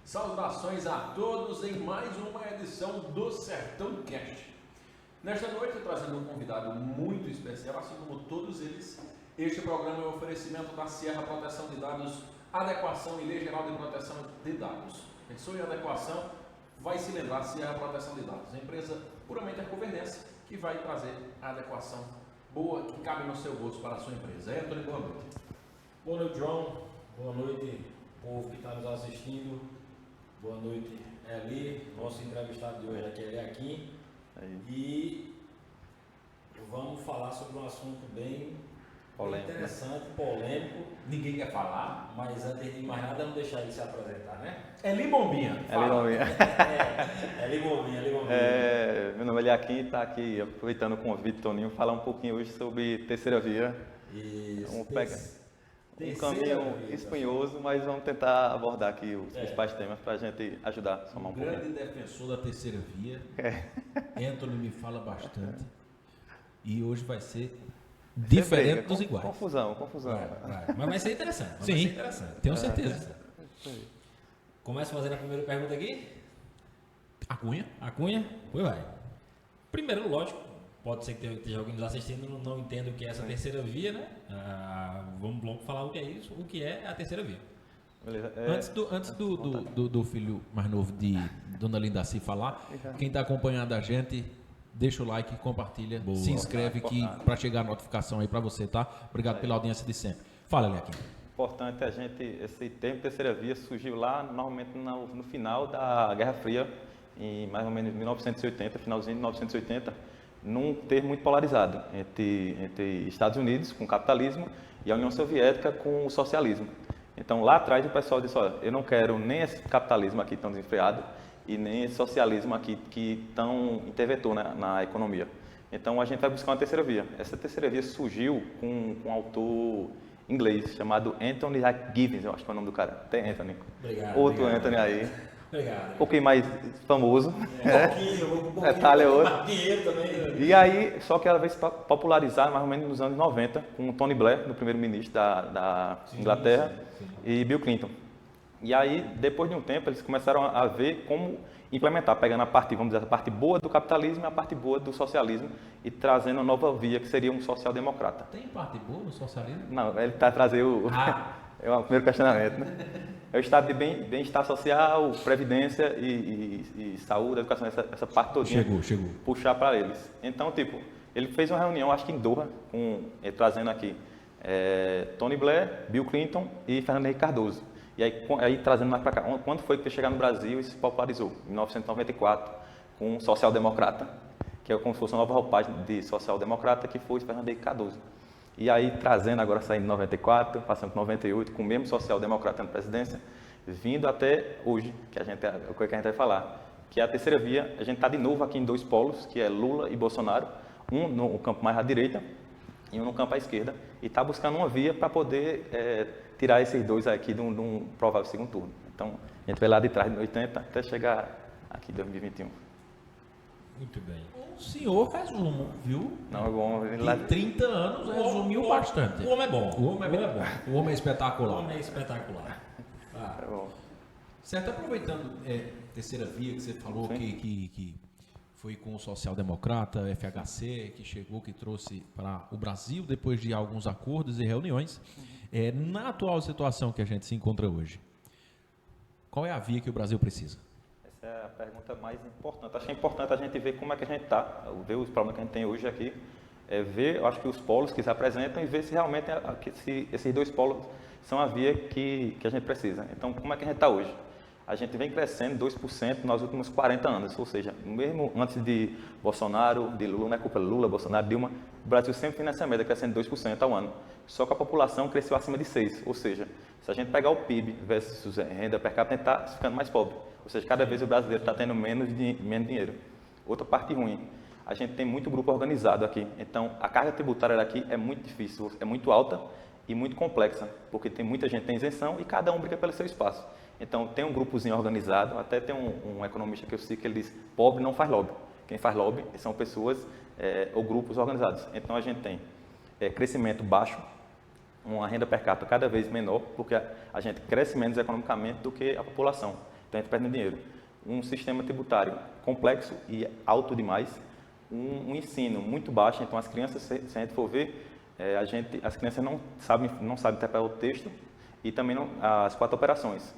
Saudações a todos em mais uma edição do Sertão Cast. Nesta noite, trazendo um convidado muito especial, assim como todos eles, este programa é um oferecimento da Sierra Proteção de Dados, Adequação e Lei Geral de Proteção de Dados. Pensou em adequação, vai se lembrar Sierra Proteção de Dados, empresa puramente arcoverdense que vai trazer a adequação boa que cabe no seu bolso para a sua empresa. Antônio, boa noite. Boa noite, João. Boa noite, povo que está nos assistindo. Boa noite, Eli, nosso entrevistado de hoje aqui, Eli Aquim. E vamos falar sobre um assunto bem polêmico, interessante, polêmico. Ninguém quer falar, mas antes de mais nada, vamos deixar ele se apresentar, né? Eli Bombinha. Eli Bombinha. Eli Bombinha, Eli Bombinha. Meu nome é Eli Aquim, está aqui aproveitando o convite, Toninho, falar um pouquinho hoje sobre terceira via. Isso. Vamos pegar um caminho espinhoso, mas vamos tentar abordar aqui os principais temas para a gente ajudar a somar um pouco. Grande defensor da terceira via. Anthony me fala bastante. E hoje vai ser diferente dos iguais. Confusão. Mas vai ser interessante. Sim, vai ser interessante. Tenho certeza. Começa fazendo a primeira pergunta aqui. A Cunha? Pois vai. Primeiro, lógico, pode ser que esteja alguém nos assistindo e não entenda o que é essa terceira via, né? Vamos logo falar o que é isso, o que é a terceira via. Beleza. Antes do filho mais novo de Dona Lindaci falar, quem está acompanhando a gente, deixa o like, compartilha, se inscreve para chegar a notificação aí para você, tá? Obrigado pela audiência de sempre. Fala, Lequim. Importante esse termo terceira via surgiu lá normalmente no final da Guerra Fria, em mais ou menos 1980, finalzinho de 1980, num termo muito polarizado entre Estados Unidos com o capitalismo e a União Soviética com o socialismo. Então lá atrás o pessoal disse, olha, eu não quero nem esse capitalismo aqui tão desenfreado e nem esse socialismo aqui que tão interventor na economia. Então a gente vai buscar uma terceira via. Essa terceira via surgiu com um autor inglês chamado Anthony Giddens, eu acho que é o nome do cara. Tem Anthony. Obrigado. Outro obrigado. Anthony aí. Obrigado. Um pouquinho mais famoso. Um pouquinho. Detalhe é outro. Dinheiro também. E aí, só que ela veio se popularizar mais ou menos nos anos 90, com o Tony Blair, no primeiro-ministro da Inglaterra, e Bill Clinton. E aí, depois de um tempo, eles começaram a ver como implementar, pegando a parte, vamos dizer, a parte boa do capitalismo e a parte boa do socialismo e trazendo uma nova via, que seria um social-democrata. Tem parte boa no socialismo? Não, ele está trazendo é o primeiro questionamento, né? É o estado de bem-estar social, previdência e saúde, educação, essa parte toda. Chegou. Puxar para eles. Então, ele fez uma reunião, acho que em Doha, trazendo aqui Tony Blair, Bill Clinton e Fernando Henrique Cardoso. E aí trazendo mais para cá. Quando foi que foi chegar no Brasil e se popularizou? Em 1994, com um social-democrata, que é como se fosse uma nova roupagem de social-democrata, que foi Fernando Henrique Cardoso. E aí, trazendo agora, saindo de 94, passando por 98, com o mesmo social-democrata na presidência, vindo até hoje, que o que a gente vai falar, que é a terceira via. A gente está de novo aqui em dois polos, que é Lula e Bolsonaro, um no campo mais à direita e um no campo à esquerda, e está buscando uma via para poder tirar esses dois aqui de um provável segundo turno. Então, a gente vai lá de trás, de 80, até chegar aqui em 2021. Muito bem. O senhor resumo, viu? Não, é bom. Em 30 anos resumiu bastante. O homem é bom. O homem é espetacular. O homem é espetacular. É bom. Certo, aproveitando terceira via que você falou que foi com o social-democrata, FHC, que chegou, que trouxe para o Brasil depois de alguns acordos e reuniões. Na atual situação que a gente se encontra hoje, qual é a via que o Brasil precisa? Essa é a pergunta mais importante. Acho que é importante a gente ver como é que a gente está, ver os problemas que a gente tem hoje aqui, ver, eu acho que os polos que se apresentam e ver se realmente esses dois polos são a via que a gente precisa. Então, como é que a gente está hoje? A gente vem crescendo 2% nos últimos 40 anos, ou seja, mesmo antes de Bolsonaro, de Lula, não é culpa de Lula, Bolsonaro, Dilma, o Brasil sempre tem nessa média, crescendo 2% ao ano. Só que a população cresceu acima de 6%, ou seja, se a gente pegar o PIB versus renda per capita, a gente está ficando mais pobre. Ou seja, cada vez o brasileiro está tendo menos dinheiro. Outra parte ruim, a gente tem muito grupo organizado aqui, então a carga tributária daqui é muito difícil, é muito alta e muito complexa, porque tem muita gente que tem isenção e cada um briga pelo seu espaço. Então, tem um grupozinho organizado, até tem um economista que eu sei que ele diz, pobre não faz lobby. Quem faz lobby são pessoas ou grupos organizados. Então, a gente tem crescimento baixo, uma renda per capita cada vez menor, porque a gente cresce menos economicamente do que a população. Então a gente perde dinheiro. Um sistema tributário complexo e alto demais, um ensino muito baixo. Então as crianças, se a gente for ver, as crianças não sabem interpretar o texto e também as 4 operações.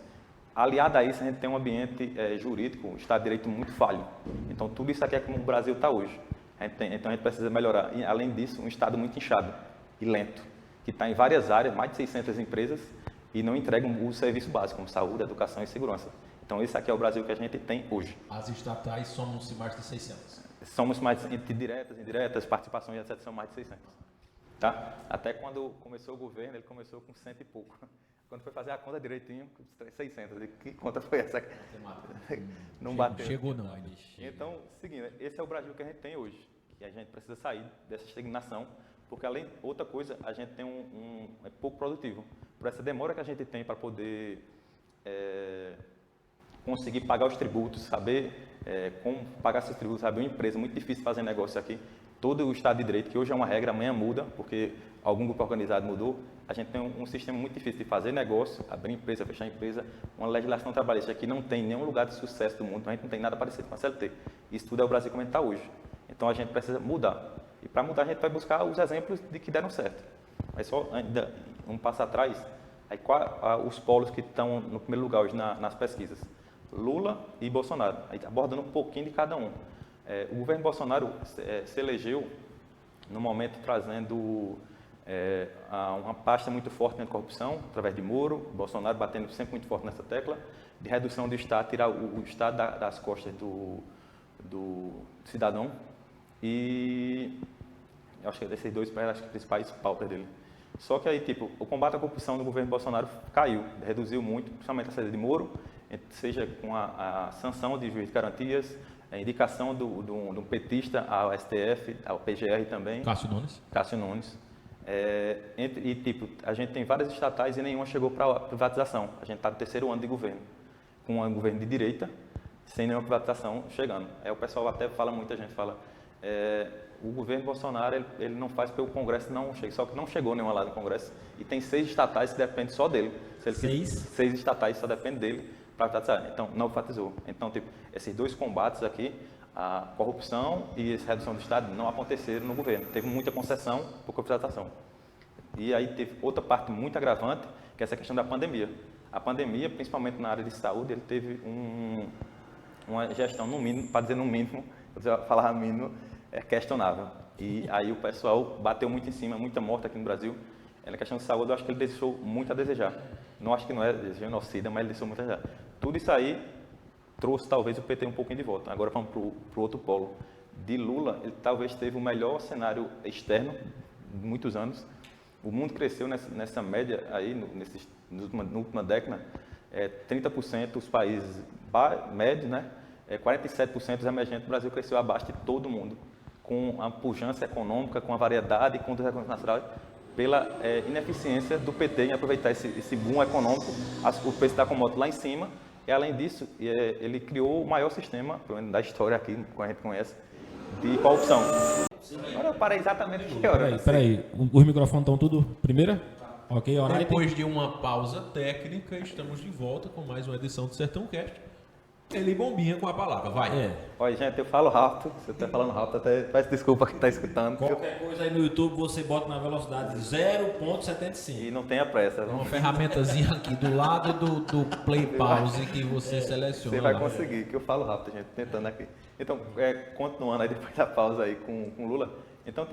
Aliado a isso, a gente tem um ambiente jurídico, Estado de Direito muito falho. Então tudo isso aqui é como o Brasil está hoje. Então a gente precisa melhorar. E, além disso, um Estado muito inchado e lento, que está em várias áreas, mais de 600 empresas, e não entregam o serviço básico, como saúde, educação e segurança. Então esse aqui é o Brasil que a gente tem hoje. As estatais somam-se mais de 600. Somos mais diretas, indiretas, participações, etc. São mais de 600. Tá? Até quando começou o governo, ele começou com 100 e pouco. Quando foi fazer a conta direitinho, 600. Que conta foi essa? Não bateu. Chegou não. Então, seguindo, esse é o Brasil que a gente tem hoje. E a gente precisa sair dessa estagnação, porque além outra coisa, a gente tem é pouco produtivo. Por essa demora que a gente tem para poder conseguir pagar os tributos, saber como pagar esses tributos, saber uma empresa, muito difícil fazer negócio aqui. Todo o Estado de Direito, que hoje é uma regra, amanhã muda, porque algum grupo organizado mudou. A gente tem um sistema muito difícil de fazer negócio, abrir empresa, fechar empresa, uma legislação trabalhista que não tem nenhum lugar de sucesso do mundo, a gente não tem nada parecido com a CLT. Isso tudo é o Brasil como a gente está hoje. Então a gente precisa mudar. E para mudar a gente vai buscar os exemplos de que deram certo. Mas só ainda um passo atrás, aí os polos que estão no primeiro lugar hoje nas pesquisas. Lula e Bolsonaro, aí abordando um pouquinho de cada um. O governo Bolsonaro se elegeu no momento trazendo uma pasta muito forte na corrupção, através de Moro, Bolsonaro batendo sempre muito forte nessa tecla, de redução do Estado, tirar o Estado das costas do cidadão. E eu acho que esses dois principais pautas dele. Só que aí, o combate à corrupção no governo Bolsonaro caiu, reduziu muito, principalmente a saída de Moro, seja com a sanção de juiz de garantias, a indicação do petista ao STF, ao PGR também. Cássio Nunes. A gente tem várias estatais e nenhuma chegou para a privatização. A gente está no 3º ano de governo, com um governo de direita, sem nenhuma privatização chegando. O pessoal até fala, muita gente fala, o governo Bolsonaro ele não faz porque o Congresso não chega, só que não chegou nenhuma lá no Congresso, e tem 6 estatais que dependem só dele. Se ele 6 estatais só dependem dele para privatizar. Então, não privatizou. Então, esses 2 combates aqui, a corrupção e a redução do Estado, não aconteceram no governo. Teve muita concessão por privatização. E aí teve outra parte muito agravante, que é essa questão da pandemia. A pandemia, principalmente na área de saúde, ele teve uma gestão, no mínimo, para dizer no mínimo, falar mínimo, questionável. E aí o pessoal bateu muito em cima, muita morte aqui no Brasil. Na questão de saúde, eu acho que ele deixou muito a desejar. Não acho que não é genocida, mas ele deixou muito a desejar. Tudo isso aí trouxe talvez o PT um pouquinho de volta. Agora vamos para o outro polo. De Lula, ele talvez teve o melhor cenário externo de muitos anos. O mundo cresceu nessa média aí, na última década, 30% os países médios, né? 47% os emergentes. O Brasil cresceu abaixo de todo mundo, com a pujança econômica, com a variedade, com os recursos naturais, pela ineficiência do PT em aproveitar esse boom econômico, o preço da commodity lá em cima, e além disso, ele criou o maior sistema, pelo menos da história aqui, que a gente conhece, de corrupção. Agora eu parei exatamente que hora. Peraí, os microfones estão tudo primeira? Ok, horário. Depois de uma pausa técnica, estamos de volta com mais uma edição do Sertão Cast. Ele bombinha com a palavra, vai. Olha, gente, eu falo rápido, você está falando rápido, até peço desculpa quem está escutando. Qualquer coisa aí no YouTube você bota na velocidade 0.75. E não tenha pressa. Uma ferramentazinha aqui do lado do play pause que você seleciona. Você vai conseguir, que eu falo rápido, gente, tentando aqui. Então, continuando aí depois da pausa aí com Lula. Então,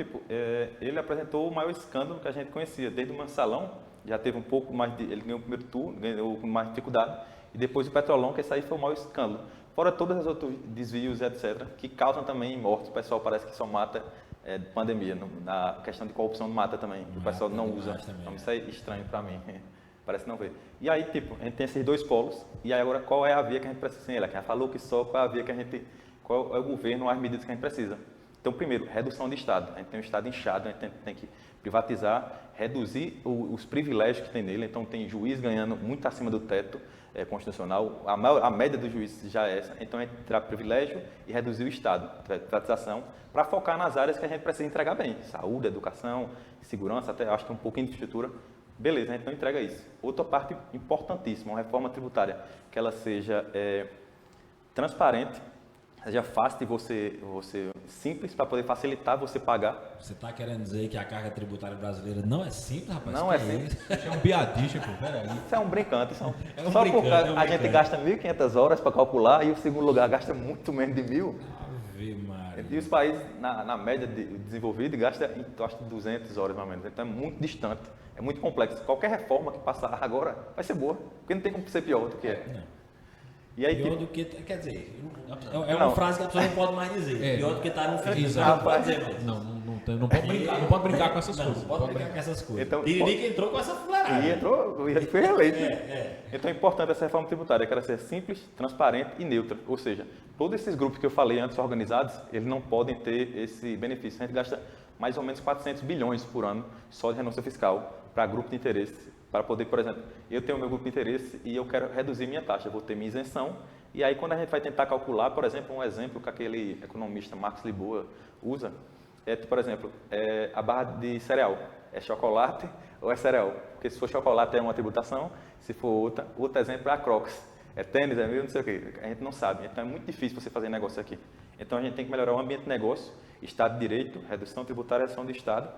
ele apresentou o maior escândalo que a gente conhecia. Desde o Mensalão, já teve um pouco mais ele ganhou o primeiro turno, ganhou com mais dificuldade. E depois o Petrolão, que esse aí foi o maior escândalo. Fora todos os outros desvios, etc., que causam também mortes. O pessoal parece que só mata pandemia. Na questão de corrupção mata também. O pessoal não usa. Então, isso é estranho para mim. Parece não ver. E aí, a gente tem esses 2 polos. E aí agora, qual é a via que a gente precisa? Ela já falou que só qual é a via que a gente... Qual é o governo, as medidas que a gente precisa. Então, primeiro, redução de Estado. A gente tem um Estado inchado, a gente tem que privatizar, reduzir os privilégios que tem nele. Então, tem juiz ganhando muito acima do teto constitucional. A média dos juízes já é essa. Então, a gente terá privilégio e reduzir o Estado, privatização, para focar nas áreas que a gente precisa entregar bem. Saúde, educação, segurança, até acho que um pouquinho de infraestrutura, Beleza, a gente não entrega isso. Outra parte importantíssima, uma reforma tributária, que ela seja transparente, seja fácil de você simples, para poder facilitar você pagar. Você está querendo dizer que a carga tributária brasileira não é simples, rapaz? Não é simples. Isso é um piadista, pô, peraí. Isso é um brincante. Só brincante, porque é um a gente brincante. gasta 1.500 horas para calcular e o segundo lugar gasta muito menos de 1.000. Ave Maria. E os países, na média de desenvolvido, gastam, acho que 200 horas mais ou menos. Então é muito distante, é muito complexo. Qualquer reforma que passar agora vai ser boa, porque não tem como ser pior do que é. Não. E aí, Pior tipo, do que. Quer dizer, é uma Não. frase que a pessoa não pode mais dizer. Pior do que estar no fim. Exato. Não pode dizer mais. Não pode brincar com essas coisas. Não pode brincar com essas coisas. Então, Tiririca entrou com essa fuleiragem. e entrou, e foi eleito. É. Então é importante essa reforma tributária, que ela seja simples, transparente e neutra. Ou seja, todos esses grupos que eu falei antes, organizados, eles não podem ter esse benefício. A gente gasta mais ou menos 400 bilhões por ano só de renúncia fiscal para grupo de interesse. Para poder, por exemplo, eu tenho meu grupo de interesse e eu quero reduzir minha taxa, eu vou ter minha isenção. E aí, quando a gente vai tentar calcular, por exemplo, um exemplo que aquele economista Marcos Lisboa usa, por exemplo, a barra de cereal. É chocolate ou é cereal? Porque se for chocolate é uma tributação, se for outro exemplo é a Crocs. É tênis, é não sei o quê. A gente não sabe. Então é muito difícil você fazer negócio aqui. Então a gente tem que melhorar o ambiente de negócio, Estado de Direito, redução tributária, redução do Estado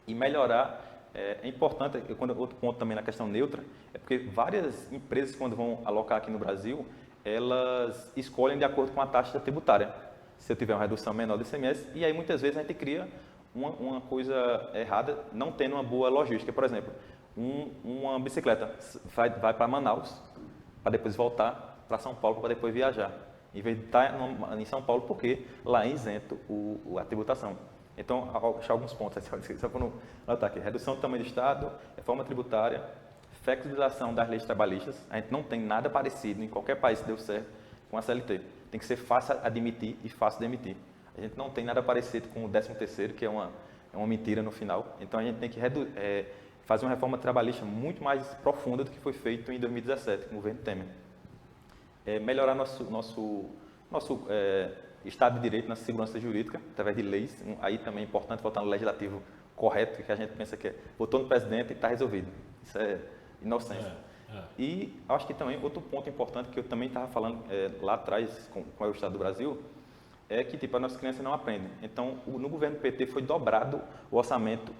e melhorar. É importante, outro ponto também na questão neutra, é porque várias empresas, quando vão alocar aqui no Brasil, elas escolhem de acordo com a taxa tributária. Se eu tiver uma redução menor do ICMS, e aí muitas vezes a gente cria uma coisa errada, não tendo uma boa logística. Por exemplo, uma bicicleta vai para Manaus, para depois voltar para São Paulo, para depois viajar. Em vez de estar em São Paulo, porque lá é isento a tributação. Então, achar alguns pontos, só para não anotar aqui. Redução do tamanho do Estado, reforma tributária, flexibilização das leis trabalhistas. A gente não tem nada parecido em qualquer país que deu certo com a CLT. Tem que ser fácil admitir e fácil demitir. A gente não tem nada parecido com o 13º, que é uma mentira no final. Então, a gente tem que fazer uma reforma trabalhista muito mais profunda do que foi feito em 2017, com o governo Temer. Melhorar nosso Estado de Direito na segurança jurídica, através de leis. Aí também é importante votar no legislativo correto, que a gente pensa que votou no presidente e está resolvido. Isso é inocência. E acho que também outro ponto importante que eu também estava falando lá atrás com o Estado do Brasil é que tipo, a nossa criança não aprende. Então, no governo PT foi dobrado o orçamento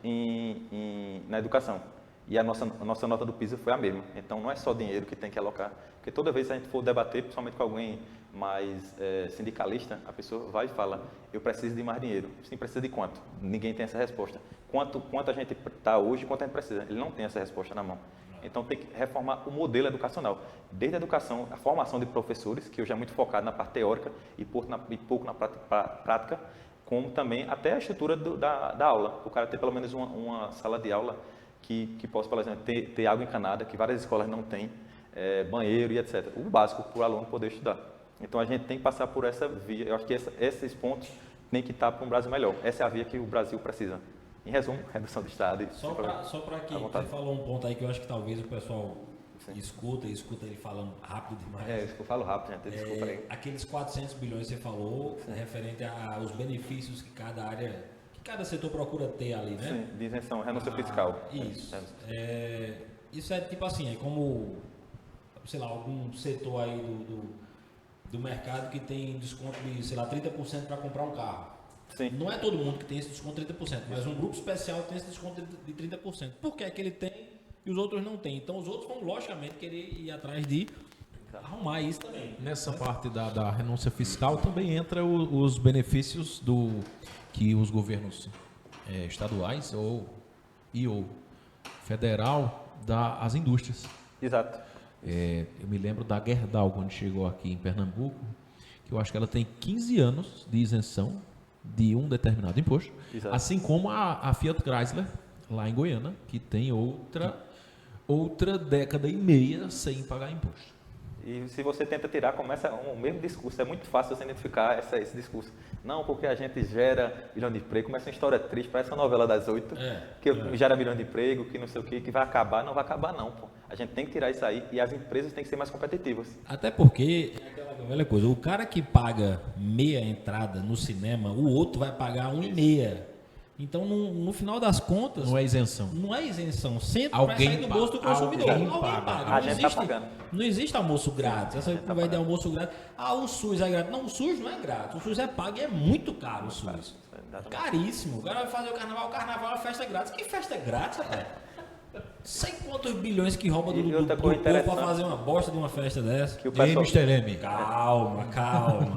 na educação. E a nossa nota do PISA foi a mesma. Então, não é só dinheiro que tem que alocar. Porque toda vez que a gente for debater, principalmente com alguém mais sindicalista, a pessoa vai e fala, eu preciso de mais dinheiro. Sim, precisa de quanto? Ninguém tem essa resposta. Quanto a gente está hoje, quanto a gente precisa? Ele não tem essa resposta na mão. Então, tem que reformar o modelo educacional. Desde a educação, a formação de professores, que hoje é muito focado na parte teórica e pouco na prática, como também até a estrutura da aula. O cara ter pelo menos uma sala de aula que possa, por exemplo, ter água encanada, que várias escolas não têm, banheiro e etc. O básico para o aluno poder estudar. Então, a gente tem que passar por essa via. Eu acho que esses pontos têm que estar para um Brasil melhor. Essa é a via que o Brasil precisa. Em resumo, redução do Estado. Só para que você falou um ponto aí que eu acho que talvez o pessoal escuta ele falando rápido demais. Isso que eu falo rápido, gente. Desculpa aí. Aqueles 400 bilhões que você falou, referente aos benefícios que cada setor procura ter ali, né? Sim, de isenção, renúncia fiscal. Isso. Isso é tipo assim, é como, sei lá, algum setor aí do mercado que tem desconto de, sei lá, 30% para comprar um carro. Sim. Não é todo mundo que tem esse desconto de 30%, mas um grupo especial tem esse desconto de 30%. Por que é que ele tem e os outros não têm? Então os outros vão, logicamente, querer ir atrás de arrumar isso também. Nessa parte da renúncia fiscal também entra os benefícios que os governos estaduais ou federal dá às indústrias. Exato. Eu me lembro da Gerdau, quando chegou aqui em Pernambuco, que eu acho que ela tem 15 anos de isenção de um determinado imposto, Exato. Assim como a Fiat Chrysler, lá em Goiânia, que tem outra década e meia sem pagar imposto. E se você tenta tirar, começa o mesmo discurso. É muito fácil você identificar esse discurso. Não, porque a gente gera milhão de emprego, começa uma história triste, parece uma novela das 8, que gera milhão de emprego, que não sei o que vai acabar. Não vai acabar não, pô. A gente tem que tirar isso aí e as empresas têm que ser mais competitivas. Até porque, é aquela velha coisa, o cara que paga meia entrada no cinema, o outro vai pagar 1,5. Então, no final das contas, Não é isenção. não é isenção. Sempre Alguém vai sair do bolso do consumidor. alguém Alguém paga. paga. A Não gente tá existe, pagando. não existe almoço grátis. Essa vai de almoço grátis. O SUS é grátis. Não, o SUS não é grátis. O SUS é pago e é muito caro o SUS. Caríssimo. O cara vai fazer o carnaval é uma festa grátis. Que festa grátis, rapaz? Sei quantos bilhões que rouba do E outra povo coisa pra interessante, fazer uma bosta de uma festa dessa. que o Ei, pessoal Mr. M. Calma.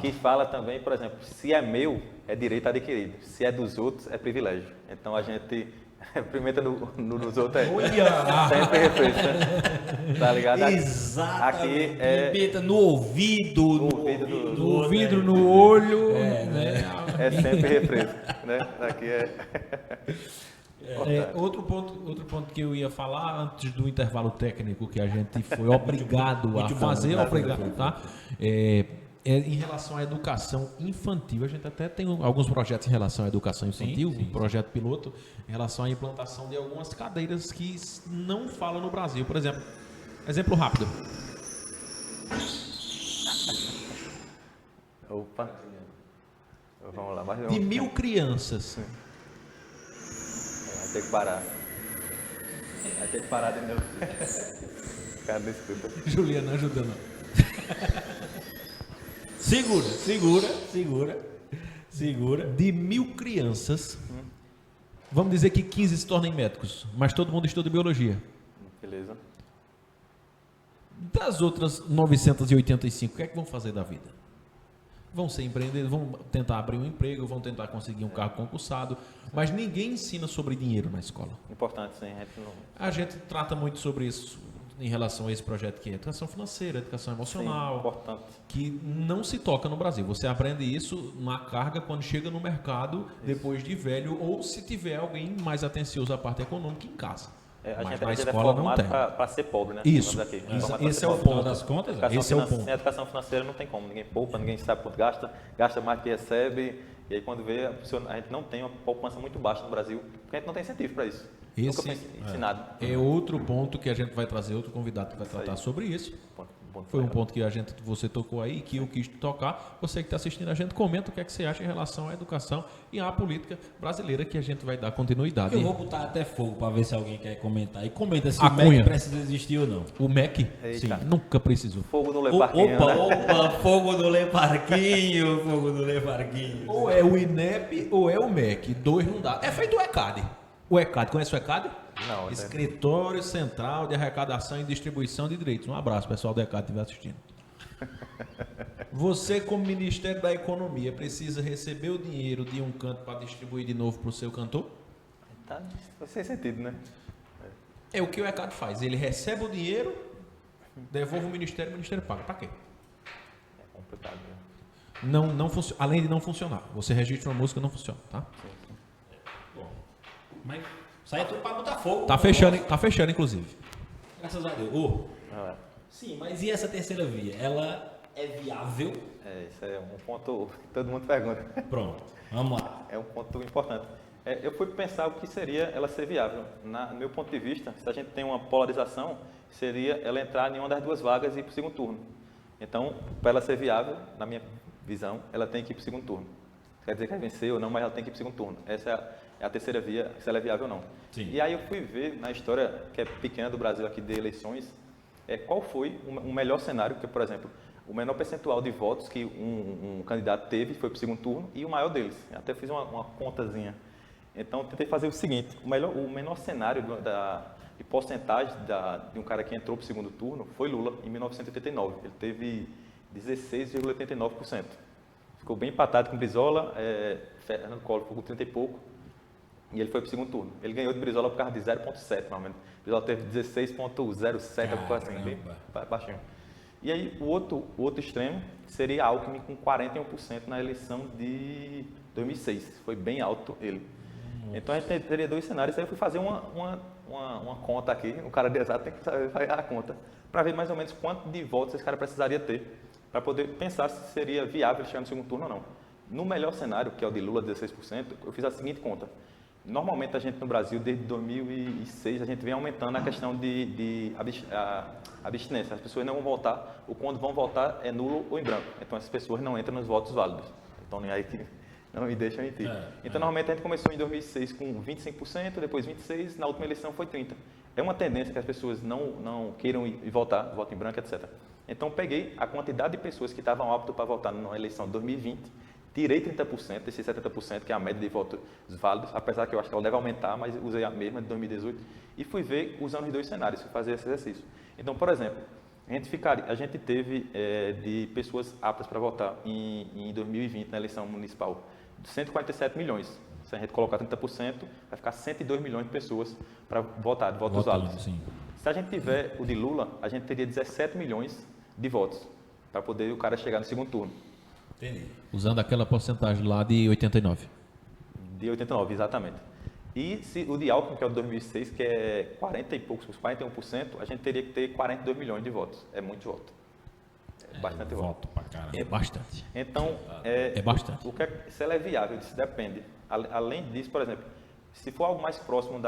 que fala também, por exemplo, se é meu, é direito adquirido. Se é dos outros, é privilégio. Então a gente pimenta nos outros é sempre refresca. Tá ligado? Exatamente. Aqui é Pimenta no ouvido, No vidro, no olho, né? é sempre refresco, né? Aqui é Outro ponto que eu ia falar antes do intervalo técnico que a gente foi obrigado a muito bom, fazer, né? obrigado, tá? Em relação à educação infantil, a gente até tem alguns projetos em relação à educação infantil, Sim. um projeto piloto em relação à implantação de algumas cadeiras que não falam no Brasil. Por exemplo rápido. Opa. Vamos lá, mais De 1.000 crianças, Vai ter que parar. Vai ter que parar de novo. Cara, não escuta. Juliana ajudando. Segura. De 1.000 crianças, vamos dizer que 15 se tornem médicos, mas todo mundo estuda biologia. Beleza. Das outras 985, o que é que vão fazer da vida? Vão ser empreendedores, vão tentar abrir um emprego, vão tentar conseguir um cargo concursado, mas ninguém ensina sobre dinheiro na escola. Importante, sim. A gente não... A gente trata muito sobre isso em relação a esse projeto que é educação financeira, educação emocional, Sim, importante. que não se toca no Brasil. Você aprende isso na carga quando chega no mercado, depois de velho, ou se tiver alguém mais atencioso à parte econômica em casa. A Mas gente, na a gente é escola não formado tem. para ser pobre, né? Isso. Vamos aqui. Isso. Formado pra Esse ser é o pobre. ponto. das contas, Educação Esse é o finan- ponto. Sem educação financeira não tem como. Ninguém poupa, ninguém sabe quanto gasta mais do que recebe. E aí quando vê, a gente não tem uma poupança muito baixa no Brasil, porque a gente não tem incentivo para isso. Nunca foi ensinado. É outro ponto que a gente vai trazer, outro convidado que vai tratar sobre isso. Foi um ponto que você tocou aí, que eu quis tocar. Você que está assistindo a gente, comenta o que é que você acha em relação à educação e à política brasileira, que a gente vai dar continuidade. Eu vou botar até fogo para ver se alguém quer comentar. E comenta se A o MEC Cunha. precisa existir ou não. O MEC, Eita. sim, nunca precisou. Fogo no Leparquinho, né? Opa, fogo no Leparquinho, fogo no Leparquinho. Ou é o INEP ou é o MEC. Dois não dá. É feito o ECAD. O ECAD, conhece o ECAD? Não, Escritório Central de Arrecadação e Distribuição de Direitos. Um abraço, pessoal do ECAD que estiver assistindo. Você, como Ministério da Economia, precisa receber o dinheiro de um canto para distribuir de novo para o seu cantor? tá sem sentido, né? É o que o ECAD faz. Ele recebe o dinheiro, devolve o Ministério paga. Para quê? É complicado. Né? Não funciona. Além de não funcionar. Você registra uma música, não funciona, tá? Mas sai tudo para botar fogo. Tá fechando, inclusive. Graças a Deus. Não é. Sim, mas e essa terceira via? Ela é viável? Isso é um ponto que todo mundo pergunta. Pronto, vamos lá. É um ponto importante. Eu fui pensar o que seria ela ser viável. No meu ponto de vista, se a gente tem uma polarização, seria ela entrar em uma das duas vagas e ir para o segundo turno. Então, para ela ser viável, na minha visão, ela tem que ir para o segundo turno. Quer dizer que vai vencer ou não, mas ela tem que ir para o segundo turno. Essa é a terceira via, se ela é viável ou não. Sim. E aí eu fui ver na história, que é pequena do Brasil aqui de eleições, qual foi o melhor cenário, que, por exemplo, o menor percentual de votos que um candidato teve foi para o segundo turno e o maior deles. Eu até fiz uma contazinha. Então, eu tentei fazer o seguinte, o menor cenário de porcentagem de um cara que entrou para o segundo turno foi Lula, em 1989. Ele teve 16,89%. Ficou bem empatado com Brizola, Fernando Collor ficou com 30 e pouco, e ele foi para o segundo turno. Ele ganhou de Brizola por causa de 0,7, mais ou menos. Brizola teve 16,07, algo assim, bem baixinho. E aí, o outro extremo seria Alckmin com 41% na eleição de 2006. Foi bem alto ele. Então, a gente teria dois cenários. Aí eu fui fazer uma conta aqui, o cara de exato tem que saber fazer a conta, para ver mais ou menos quanto de votos esse cara precisaria ter, para poder pensar se seria viável chegar no segundo turno ou não. No melhor cenário, que é o de Lula, 16%, eu fiz a seguinte conta. Normalmente, a gente no Brasil, desde 2006, a gente vem aumentando a questão de abstinência. As pessoas não vão votar, ou quando vão votar é nulo ou em branco. Então, essas pessoas não entram nos votos válidos. Então, nem aí que Não me deixa mentir. Então, normalmente, a gente começou em 2006 com 25%, depois 26%, na última eleição foi 30%. É uma tendência que as pessoas não queiram ir votar, voto em branco, etc. Então, peguei a quantidade de pessoas que estavam aptas para votar na eleição de 2020, tirei 30%, desses 70%, que é a média de votos válidos, apesar que eu acho que ela deve aumentar, mas usei a mesma de 2018, e fui ver usando os dois cenários, fui fazer esse exercício. Então, por exemplo, a gente teve de pessoas aptas para votar em 2020, na eleição municipal, 147 milhões. Se a gente colocar 30%, vai ficar 102 milhões de pessoas para votar, de votos válidos. Sim. Se a gente tiver o de Lula, a gente teria 17 milhões de votos, para poder o cara chegar no segundo turno. Entendi. Usando aquela porcentagem lá de 89. De 89, exatamente. E se o de Alckmin, que é o de 2006, que é 40 e poucos, 41%, a gente teria que ter 42 milhões de votos. É muito voto. É bastante voto. Pra caramba. É bastante. Então, É bastante. Se ela é viável, isso depende. Além disso, por exemplo, se for algo mais próximo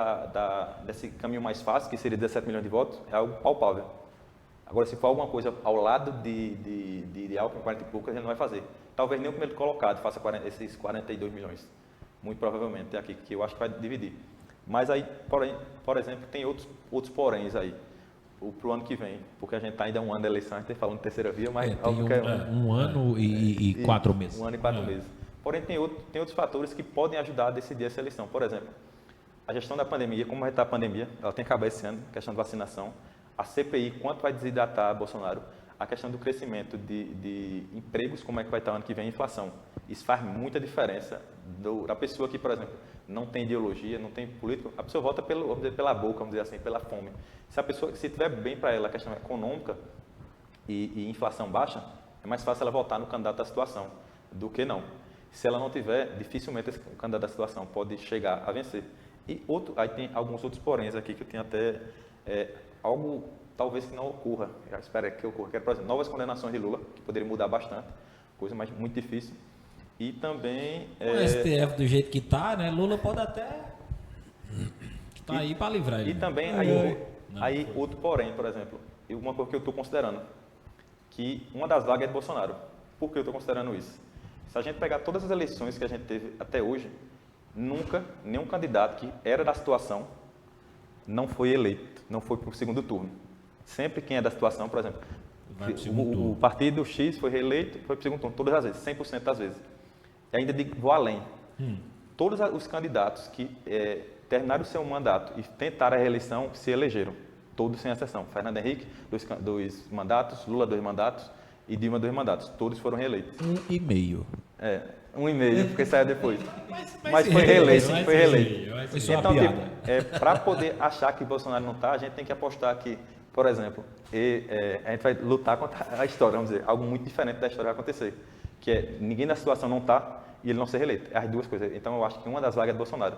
desse caminho mais fácil, que seria 17 milhões de votos, é algo palpável. Agora, se for alguma coisa ao lado de Alckmin, 40 e poucos, a gente não vai fazer. Talvez nem o primeiro colocado faça esses 42 milhões. Muito provavelmente é aqui, que eu acho que vai dividir. Mas aí, por exemplo, tem outros poréns aí, para o ano que vem, porque a gente está ainda um ano da eleição, a gente está falando de terceira via, mas tem um ano e 4 meses. 1 ano e 4 meses. Porém, tem outros fatores que podem ajudar a decidir essa eleição. Por exemplo, a gestão da pandemia, como vai estar a pandemia, ela tem que acabar esse ano, questão de vacinação, a CPI, quanto vai desidratar Bolsonaro, a questão do crescimento de empregos, como é que vai estar o ano que vem, a inflação. Isso faz muita diferença da pessoa que, por exemplo, não tem ideologia, não tem político, a pessoa vota pela boca, vamos dizer assim, pela fome. Se estiver bem para ela a questão econômica e inflação baixa, é mais fácil ela votar no candidato da situação do que não. Se ela não tiver, dificilmente o candidato da situação pode chegar a vencer. Aí tem alguns outros poréns aqui que eu tenho até algo talvez que não ocorra, eu espero que ocorra, que é, por exemplo, novas condenações de Lula, que poderiam mudar bastante, coisa mas muito difícil. E também... O STF do jeito que está, né? Lula pode até... Tá aí para livrar ele. E né? também, outro porém, por exemplo, uma coisa que eu estou considerando, que uma das vagas é de Bolsonaro. Por que eu estou considerando isso? Se a gente pegar todas as eleições que a gente teve até hoje, nunca nenhum candidato que era da situação não foi eleito, não foi para o segundo turno. Sempre quem é da situação, por exemplo, o partido X foi reeleito, foi para o segundo turno, todas as vezes, 100% das vezes. E ainda vou além. Todos os candidatos que terminaram o seu mandato e tentaram a reeleição se elegeram, todos sem exceção. Fernando Henrique, 2 mandatos, Lula 2 mandatos e Dilma 2 mandatos, todos foram reeleitos. 1,5. 1,5, porque saiu depois. Mas foi reeleito, foi reeleito. Foi só uma Então, piada. para poder achar que Bolsonaro não está, a gente tem que apostar que, por exemplo, a gente vai lutar contra a história, vamos dizer, algo muito diferente da história vai acontecer, que é ninguém da situação não está e ele não ser reeleito. É as duas coisas. Então, eu acho que uma das vagas é de Bolsonaro.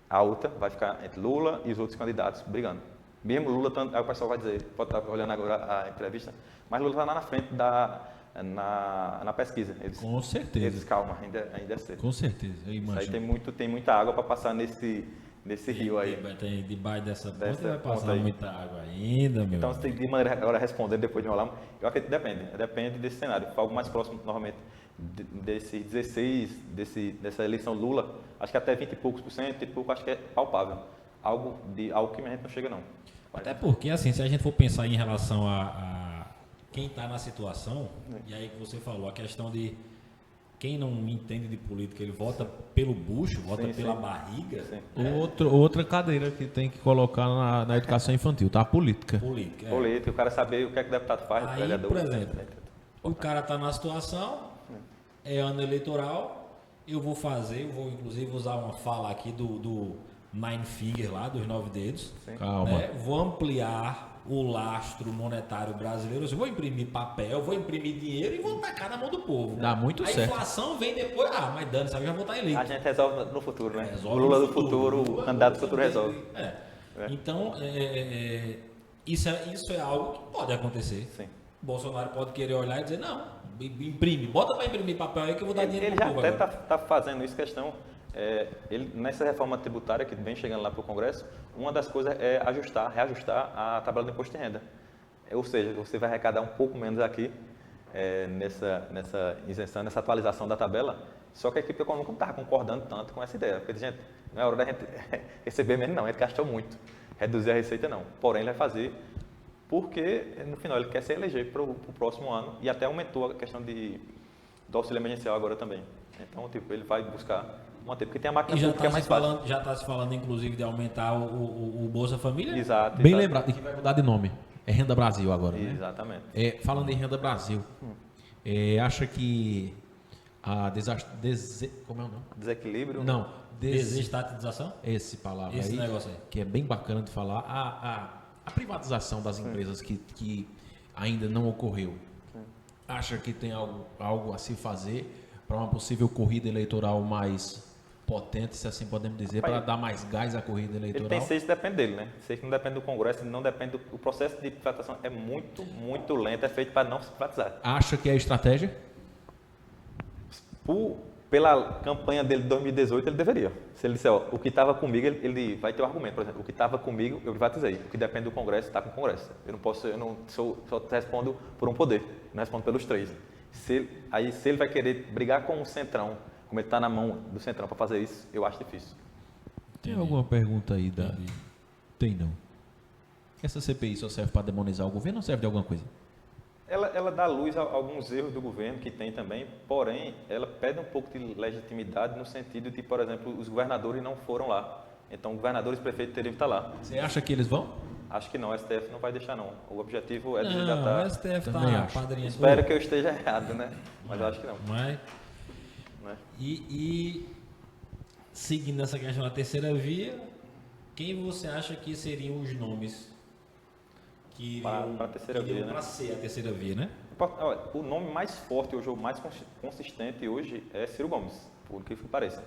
A outra vai ficar entre Lula e os outros candidatos brigando. Mesmo Lula, aí o pessoal vai dizer, pode estar olhando agora a entrevista, mas Lula está lá na frente na pesquisa. Com certeza. Eles, calma, ainda é cedo. Com certeza, eu imagino. Isso aí tem muita água para passar nesse rio aí. Tem debaixo dessa ponta vai ponta passar aí. muita água ainda, meu. Então, de maneira agora respondendo depois de enrolar, eu acredito que depende desse cenário. For algo mais próximo, novamente, desse 16, dessa eleição Lula, acho que até 20 e poucos por cento, acho que é palpável. Algo que a gente não chega, não. Até porque, assim, se a gente for pensar em relação a quem está na situação, e aí que você falou, a questão de quem não entende de política, ele vota pelo bucho, vota pela barriga. Outra cadeira que tem que colocar na educação infantil, tá? A política. Política, o cara saber o que é que o deputado faz, aí, vereador. por exemplo, o cara está na situação, é ano eleitoral, eu vou inclusive usar uma fala aqui do Nine Finger lá, dos 9 dedos. Calma. Né? Vou ampliar o lastro monetário brasileiro, eu vou imprimir papel, vou imprimir dinheiro e vou tacar na mão do povo. Dá muito certo. A inflação vem depois, mas dane, sabe, já vou estar eleito. A gente resolve no futuro, né? Resolve o Lula no do futuro, o candidato do futuro resolve. Então, isso é algo que pode acontecer. Sim. Bolsonaro pode querer olhar e dizer, não, imprime, bota para imprimir papel aí que eu vou dar dinheiro Ele pro já povo até agora. está fazendo isso, questão... nessa reforma tributária que vem chegando lá para o Congresso, uma das coisas é reajustar a tabela do imposto de renda. Ou seja, você vai arrecadar um pouco menos aqui nessa isenção, nessa atualização da tabela, só que a equipe econômica não estava concordando tanto com essa ideia, porque, gente, não é hora da gente receber menos não, a gente gastou muito, reduzir a receita não, porém ele vai fazer porque, no final, ele quer se eleger para o próximo ano e até aumentou a questão do auxílio emergencial agora também. Então, tipo, ele vai buscar manter, porque tem a máquina pública que é mais fácil. Já está se falando, inclusive, de aumentar o Bolsa Família? Exato. Bem lembrado, e que vai mudar de nome. É Renda Brasil agora, né? Exatamente. Falando em Renda Brasil, acha que a como é o nome? Desequilíbrio? Não, Desestatização? esse palavra Esse aí, negócio aí. que é bem bacana de falar, a privatização das empresas que ainda não ocorreu. Acha que tem algo a se fazer para uma possível corrida eleitoral mais potente, se assim podemos dizer, para dar mais gás à corrida eleitoral? Ele tem seis que depende dele, né? Seis que não depende do Congresso, não depende o processo de privatização é muito, muito lento, é feito para não se privatizar. Acha que é estratégia? Pela campanha dele de 2018, ele deveria. Se ele disser, ó, o que estava comigo, ele vai ter um argumento. Por exemplo, o que estava comigo, eu privatizei. O que depende do Congresso, está com o Congresso. Só respondo por um poder, não respondo pelos três. Se ele vai querer brigar com o Centrão, como ele está na mão do Centrão para fazer isso, eu acho difícil. Tem alguma pergunta aí da... Tem não. Essa CPI só serve para demonizar o governo ou serve de alguma coisa? Ela dá luz a alguns erros do governo, que tem também, porém, ela pede um pouco de legitimidade no sentido de, por exemplo, os governadores não foram lá. Então, governadores e prefeitos teriam que estar lá. Você acha que eles vão? Acho que não, o STF não vai deixar não. O objetivo é Não, desidratar. o STF Também está acho. padrinho. Espero que eu esteja errado, né? Mas eu acho que não. Mas, Né? e seguindo essa questão da terceira via, quem você acha que seriam os nomes que Para a terceira via, né? para ser a terceira via, né? Olha, o nome mais forte hoje, o mais consistente hoje é Ciro Gomes, por incrível que pareça.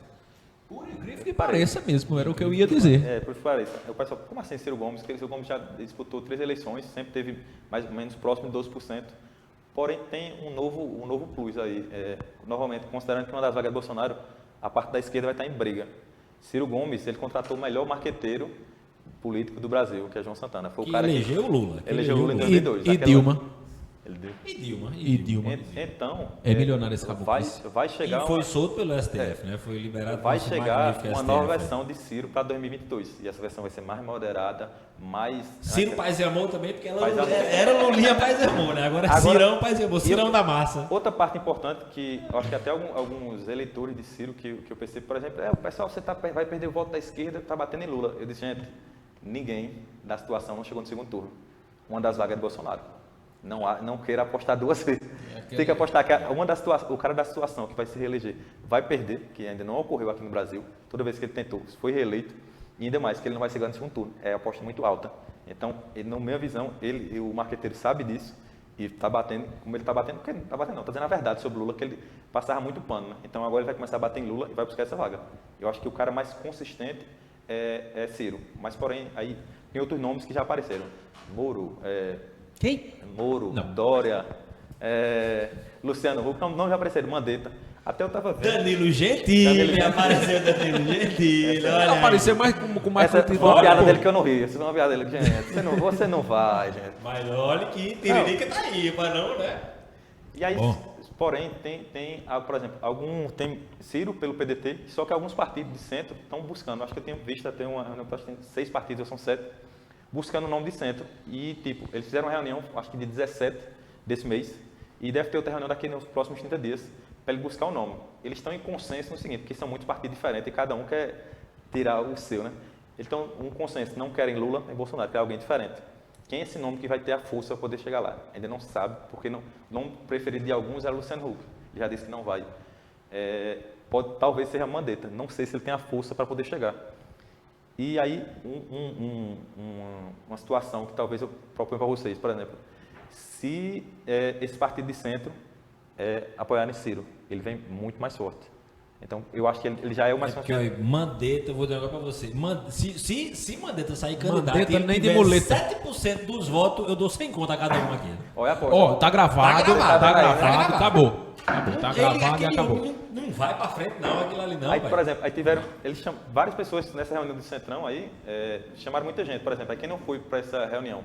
Por incrível que pareça mesmo, era o que eu ia dizer. Por que pareça. O pessoal, como assim Ciro Gomes? Porque Ciro Gomes já disputou 3 eleições, sempre teve mais ou menos próximo de 12%. Porém, tem um novo plus aí. Novamente, considerando que uma das vagas de Bolsonaro, a parte da esquerda vai estar em briga. Ciro Gomes, ele contratou o melhor marqueteiro político do Brasil, que é João Santana. Foi o cara elegeu o Lula. que elegeu o Lula em 2002. E Dilma. E Dilma. Então, É milionário esse caboclo. vai chegar E foi solto pelo STF, né? Foi liberado vai pelo chegar magnífico uma STF. nova versão de Ciro para 2022. E essa versão vai ser mais moderada, mais... Ciro Paz e Amor também, porque ela Paz e Amor. era Lulinha Paz e Amor, né? Agora Cirão Paz e Amor, Cirão da massa. Outra parte importante que eu acho que até alguns eleitores de Ciro que eu percebo, por exemplo, o pessoal, você vai perder o voto da esquerda, está batendo em Lula. Eu disse, gente, ninguém da situação não chegou no segundo turno. Uma das vagas é de Bolsonaro. Não queira apostar 2 vezes. Tem que apostar que o cara da situação que vai se reeleger vai perder, que ainda não ocorreu aqui no Brasil. Toda vez que ele tentou, foi reeleito. E ainda mais, que ele não vai chegar no segundo turno. É uma aposta muito alta. Então, na minha visão, o marqueteiro sabe disso e está batendo, como ele está batendo, porque ele não está batendo não, está dizendo a verdade sobre Lula, que ele passava muito pano. Né? Então, agora ele vai começar a bater em Lula e vai buscar essa vaga. Eu acho que o cara mais consistente é Ciro. Mas, porém, aí tem outros nomes que já apareceram. Moro, Quem? Moro, Não. Dória, Luciano Huck, não já apareceram, Mandetta. Até eu estava vendo. Danilo Gentili, apareceu Danilo Gentili, olha aí. Apareceu mais com mais Essa foi futebol. uma piada dele que eu não ri. Essa foi uma piada dele que, gente, você não vai, gente. Mas olha que Tiririca tá aí, mas não, né? E aí, Bom. porém, por exemplo, tem Ciro pelo PDT, só que alguns partidos de centro estão buscando. Acho que eu tenho visto até uma reunião, acho que tem 6 partidos, ou são 7, buscando o nome de centro. E, tipo, eles fizeram uma reunião, acho que de 17 desse mês, e deve ter outra reunião daqui nos próximos 30 dias, para ele buscar o nome. Eles estão em consenso no seguinte, porque são muitos partidos diferentes e cada um quer tirar o seu, né? Eles estão um consenso, não querem Lula nem Bolsonaro, querem alguém diferente. Quem é esse nome que vai ter a força para poder chegar lá? Ainda não sabe, porque o nome preferido de alguns é Luciano Huck. Ele já disse que não vai. Talvez seja Mandetta, não sei se ele tem a força para poder chegar. E aí, uma situação que talvez eu proponho para vocês, por exemplo, se esse partido de centro apoiar nesse Ciro, ele vem muito mais forte. Então, eu acho que ele já é o mais Porque Mandetta, eu vou dizer agora pra você. Se Mandetta sair candidato Mandetta e ele nem de tiver muleta. 7% dos votos, eu dou 100 conto a cada um aqui. Olha a aposta. Ó, tá gravado, Tá gravado. acabou. Tá gravado e acabou. Não vai pra frente não, aquilo ali não, Aí, velho. por exemplo, várias pessoas nessa reunião do Centrão aí, chamaram muita gente. Por exemplo, aí quem não foi para essa reunião?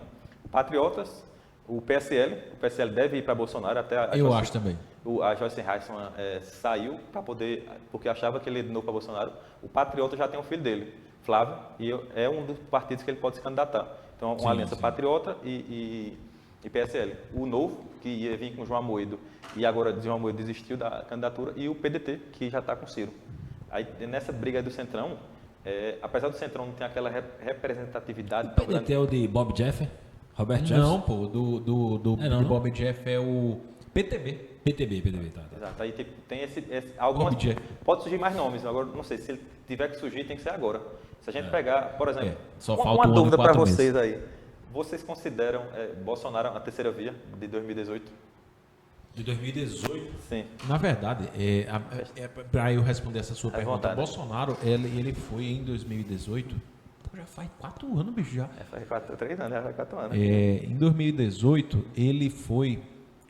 Patriotas, O PSL deve ir para Bolsonaro, até Eu acho também. A Joyce Heisman saiu para poder, porque achava que ele ia de novo para Bolsonaro. O Patriota já tem um filho dele, Flávio, e é um dos partidos que ele pode se candidatar. Então, uma aliança Patriota e PSL. O Novo, que ia vir com João Amoedo, e agora João Amoedo desistiu da candidatura, e o PDT, que já está com Ciro. Aí, nessa briga do Centrão, apesar do Centrão não ter aquela representatividade... O PDT é o de Bob Jeffer? Robert Jefferson? Não, pô, do Bob Jeff é o PTB. PTB, tá. Exato, aí tem algumas... Bob Jeff. Pode surgir mais nomes, agora não sei, se ele tiver que surgir, tem que ser agora. Se a gente pegar, por exemplo, só uma falta um ano e dúvida para 4 vocês meses. aí. Vocês consideram Bolsonaro a terceira via de 2018? De 2018? Sim. Na verdade, para eu responder essa sua pergunta, vontade. Bolsonaro, ele foi em 2018, pô, já faz 4 anos, bicho, já. Faz 3 anos, já faz 4 anos. Em 2018, ele foi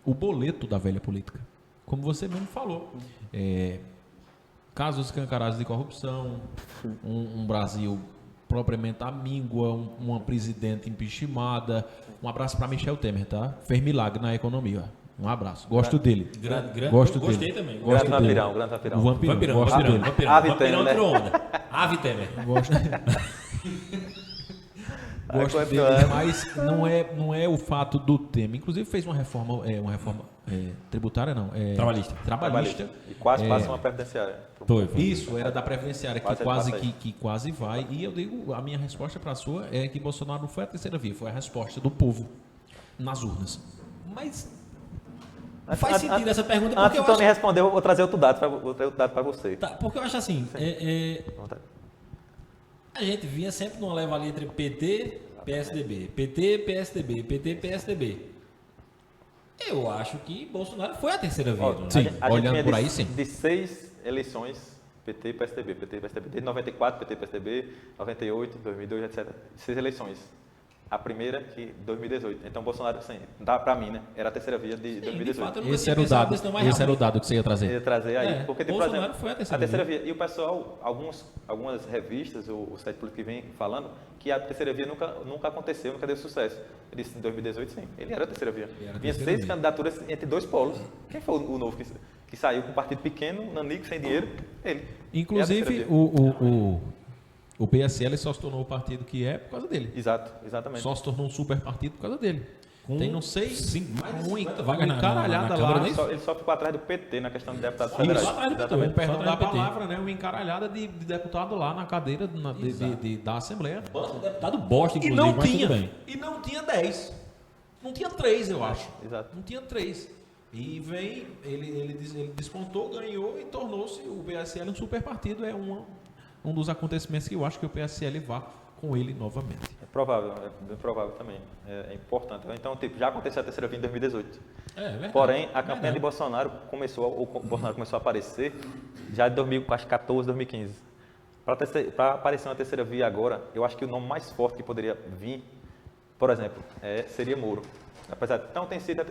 o boleto da velha política. Como você mesmo falou. Casos escancarados de corrupção, um Brasil propriamente à míngua, uma presidente impeachmentada. Um abraço para Michel Temer, tá? Fez milagre na economia. Um abraço. Gosto dele. Gosto dele. Gostei também. Grande dele. vampirão. O vampirão. Gosto dele. Ave Temer, né? tirou onda. Ave Temer. Gosto Quanto dele, ano? mas não é o fato do Temer. Inclusive fez uma reforma tributária, não. Trabalhista. E quase passa uma previdenciária. Foi. Isso, era da previdenciária, Quase que quase vai. E eu digo, a minha resposta para a sua é que Bolsonaro não foi a terceira via, foi a resposta do povo nas urnas. Mas Não faz sentido essa pergunta, Antes porque de eu Tony acho... responder, eu vou trazer outro dado para você. Tá, porque eu acho assim, a gente vinha sempre numa leva ali entre PT, PSDB, PT, PSDB, PT, PSDB. Eu acho que Bolsonaro foi a terceira via. né? Sim, A gente olhando vinha por aí, sim. De 6 eleições, PT, PSDB, desde 94, PT, PSDB, 98, 2002, etc. 6 eleições. A primeira, que 2018. Então, Bolsonaro, assim, dá para mim, né? Era a terceira via de 2018. De fato, eu nunca Esse tinha era o pensado dado. nisso, não, mas Esse era o realmente. dado que você ia trazer. Eu ia trazer aí. Porque, tipo, por Bolsonaro exemplo, foi a terceira via. E o pessoal, algumas revistas, o site político que vem falando, que a terceira via nunca aconteceu, nunca deu sucesso. Ele disse em 2018, sim. Ele era a terceira via. Vinha 6 candidaturas entre 2 polos. Quem foi o novo que saiu com um partido pequeno, nanico, sem dinheiro? Ele. Inclusive, o PSL só se tornou o partido que é por causa dele. Exatamente. Só se tornou um super partido por causa dele. Tem, não sei, mais de uma 50 vagas na encaralhada Câmara, lá. não é isso? Ele só ficou atrás do PT na questão de deputados Isso, federais. com Exatamente. perdão Só da atrás do PT. palavra, né? Uma encaralhada de deputado lá na cadeira da Assembleia. Deputado bosta, E inclusive, não mas tinha. tudo bem. E não tinha 10. Não tinha 3, eu acho. Exato. Não tinha 3. E vem, ele despontou, ganhou e tornou-se o PSL um super partido. É um dos acontecimentos que eu acho que o PSL vá com ele novamente. É provável, é bem provável também. É importante. Então, tipo, já aconteceu a terceira via em 2018. É verdade. Porém, a campanha de Bolsonaro começou a aparecer já de 2014, 2015. Para aparecer uma terceira via agora, eu acho que o nome mais forte que poderia vir, por exemplo, seria Moro. Apesar de não ter sido,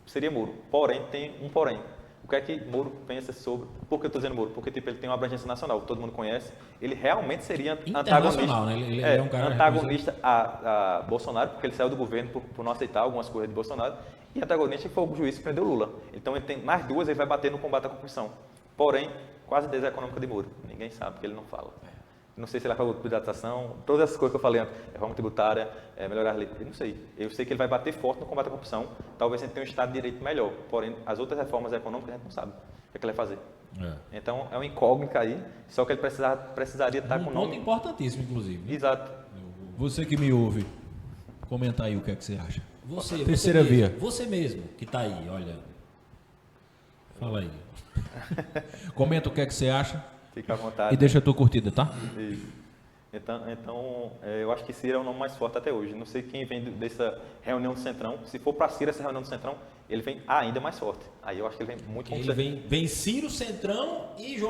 seria Moro. Porém, tem um porém. O que é que Moro pensa sobre... Por que eu estou dizendo Moro? Porque tipo, ele tem uma abrangência nacional, todo mundo conhece. Ele realmente seria Internacional, antagonista, né? Ele é um cara antagonista a Bolsonaro, porque ele saiu do governo por não aceitar algumas coisas de Bolsonaro. E antagonista foi o juiz que prendeu Lula. Então, ele tem mais duas, ele vai bater no combate à corrupção. Porém, quase a econômica de Moro. Ninguém sabe, porque ele não fala. Não sei se ele falou de privatização, todas essas coisas que eu falei antes, reforma tributária, melhorar a lei, eu não sei. Eu sei que ele vai bater forte no combate à corrupção, talvez a gente tenha um Estado de Direito melhor, porém as outras reformas econômicas a gente não sabe o que ele vai fazer. Então é uma incógnita aí, só que ele precisaria estar com o ponto nome... importantíssimo, inclusive. Exato. Você que me ouve, comenta aí o que é que você acha. Terceira via. Você mesmo, que está aí, olha. Fala aí. Comenta o que é que você acha Fica à vontade. e deixa a tua curtida, tá? Isso. Então, eu acho que Ciro é o nome mais forte até hoje. Não sei quem vem dessa reunião do Centrão. Se for para Ciro essa reunião do Centrão, ele vem ainda mais forte. Aí eu acho que ele vem muito Ele vem Ciro, Centrão e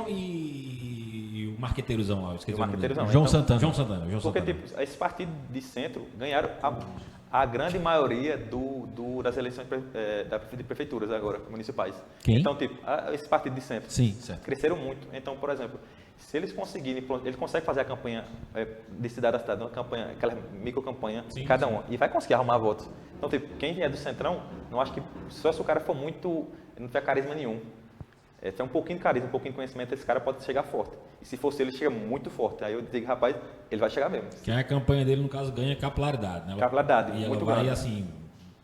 o marqueteirozão lá. Eu esqueci o nome dele. João Santana. Porque tipo, esse partido de centro ganharam a grande maioria das eleições de prefeituras agora, municipais. Quem? Então, tipo, esse partido de centro Sim, certo. cresceram muito. Então, por exemplo, Se eles conseguirem, ele consegue fazer a campanha de cidade a cidade, uma campanha, aquela micro-campanha, cada um, e vai conseguir arrumar votos. Então, tipo, quem é do Centrão, não acho que só se o cara for muito, não tiver carisma nenhum. Tem um pouquinho de carisma, um pouquinho de conhecimento, esse cara pode chegar forte. E se fosse ele, chega muito forte. Aí eu digo, rapaz, ele vai chegar mesmo. Que a campanha dele, no caso, ganha capilaridade, né? Capilaridade, e muito ela vai, grande. assim,